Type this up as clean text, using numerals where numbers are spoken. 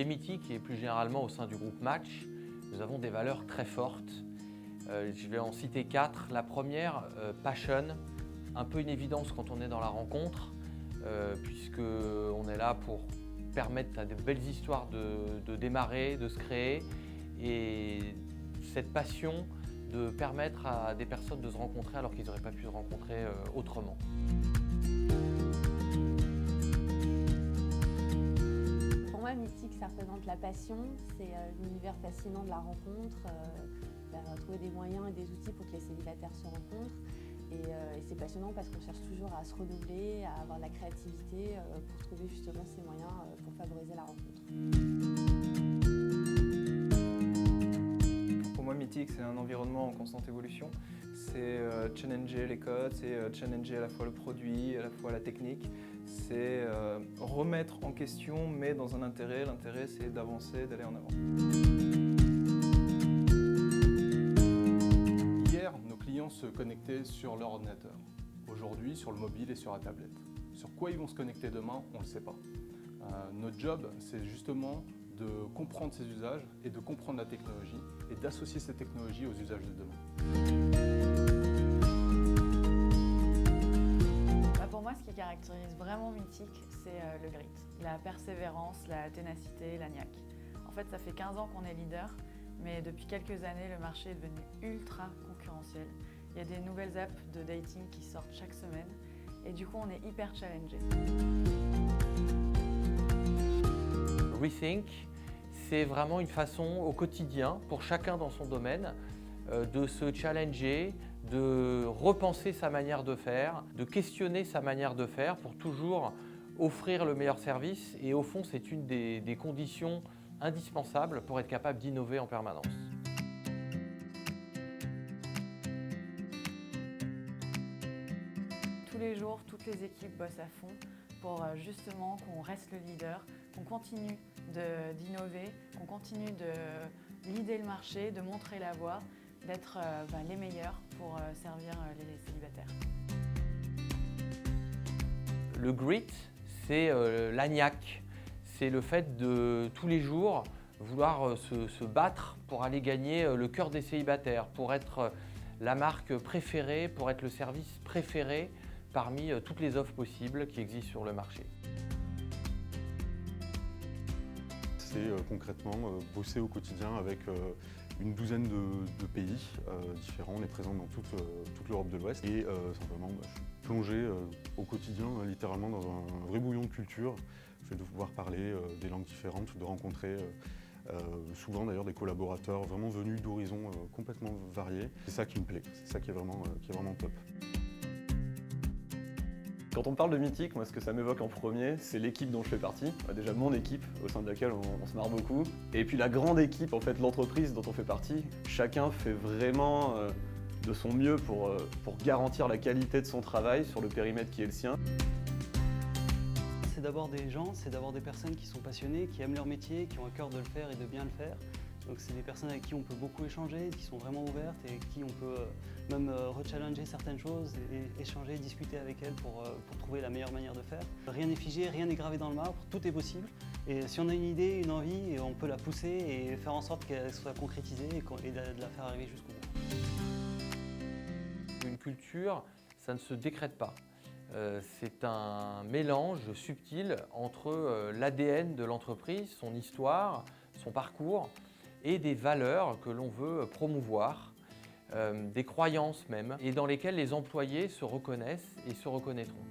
Chez Mythic et plus généralement au sein du groupe Match, nous avons des valeurs très fortes. Je vais en citer 4. La première, passion, un peu une évidence quand on est dans la rencontre, puisqu'on est là pour permettre à de belles histoires de démarrer, de se créer, et cette passion de permettre à des personnes de se rencontrer alors qu'ils n'auraient pas pu se rencontrer autrement. Pour moi, Mythic, ça représente la passion, c'est l'univers fascinant de la rencontre, trouver des moyens et des outils pour que les célibataires se rencontrent. Et c'est passionnant parce qu'on cherche toujours à se renouveler, à avoir de la créativité pour trouver justement ces moyens pour favoriser la rencontre. Pour moi, Mythic, c'est un environnement en constante évolution. C'est challenger les codes, c'est challenger à la fois le produit, à la fois la technique. C'est remettre en question, mais dans un intérêt. L'intérêt, c'est d'avancer, d'aller en avant. Hier, nos clients se connectaient sur leur ordinateur. Aujourd'hui, sur le mobile et sur la tablette. Sur quoi ils vont se connecter demain, on ne le sait pas. Notre job, c'est justement de comprendre ces usages et de comprendre la technologie et d'associer ces technologies aux usages de demain. Pour moi, ce qui caractérise vraiment Mythic, c'est le grit, la persévérance, la ténacité, la niaque. En fait, ça fait 15 ans qu'on est leader, mais depuis quelques années, le marché est devenu ultra concurrentiel. Il y a des nouvelles apps de dating qui sortent chaque semaine et du coup, on est hyper challengé. Rethink, c'est vraiment une façon au quotidien, pour chacun dans son domaine, de se challenger, de repenser sa manière de faire, de questionner sa manière de faire pour toujours offrir le meilleur service. Et au fond, c'est une des conditions indispensables pour être capable d'innover en permanence. Tous les jours, toutes les équipes bossent à fond pour justement qu'on reste le leader, qu'on continue d'innover, qu'on continue de leader le marché, de montrer la voie, d'être les meilleurs pour servir les célibataires. Le grit, c'est la niaque, c'est le fait de tous les jours vouloir se battre pour aller gagner le cœur des célibataires, pour être la marque préférée, pour être le service préféré parmi toutes les offres possibles qui existent sur le marché. C'est concrètement bosser au quotidien avec une douzaine de pays différents. On est présent dans toute l'Europe de l'Ouest et simplement je suis plongé au quotidien littéralement dans un vrai bouillon de culture. Le fait de pouvoir parler des langues différentes, de rencontrer souvent d'ailleurs des collaborateurs vraiment venus d'horizons complètement variés. C'est ça qui me plaît, c'est ça qui est vraiment top. Quand on parle de Mythic, moi ce que ça m'évoque en premier, c'est l'équipe dont je fais partie. Déjà mon équipe, au sein de laquelle on se marre beaucoup. Et puis la grande équipe, en fait, l'entreprise dont on fait partie. Chacun fait vraiment de son mieux pour garantir la qualité de son travail sur le périmètre qui est le sien. C'est d'abord des gens, c'est d'abord des personnes qui sont passionnées, qui aiment leur métier, qui ont à cœur de le faire et de bien le faire. Donc c'est des personnes avec qui on peut beaucoup échanger, qui sont vraiment ouvertes et avec qui on peut même rechallenger certaines choses et échanger, discuter avec elles pour trouver la meilleure manière de faire. Rien n'est figé, rien n'est gravé dans le marbre, tout est possible. Et si on a une idée, une envie, on peut la pousser et faire en sorte qu'elle soit concrétisée et de la faire arriver jusqu'au bout. Une culture, ça ne se décrète pas. C'est un mélange subtil entre l'ADN de l'entreprise, son histoire, son parcours, et des valeurs que l'on veut promouvoir, des croyances même, et dans lesquelles les employés se reconnaissent et se reconnaîtront.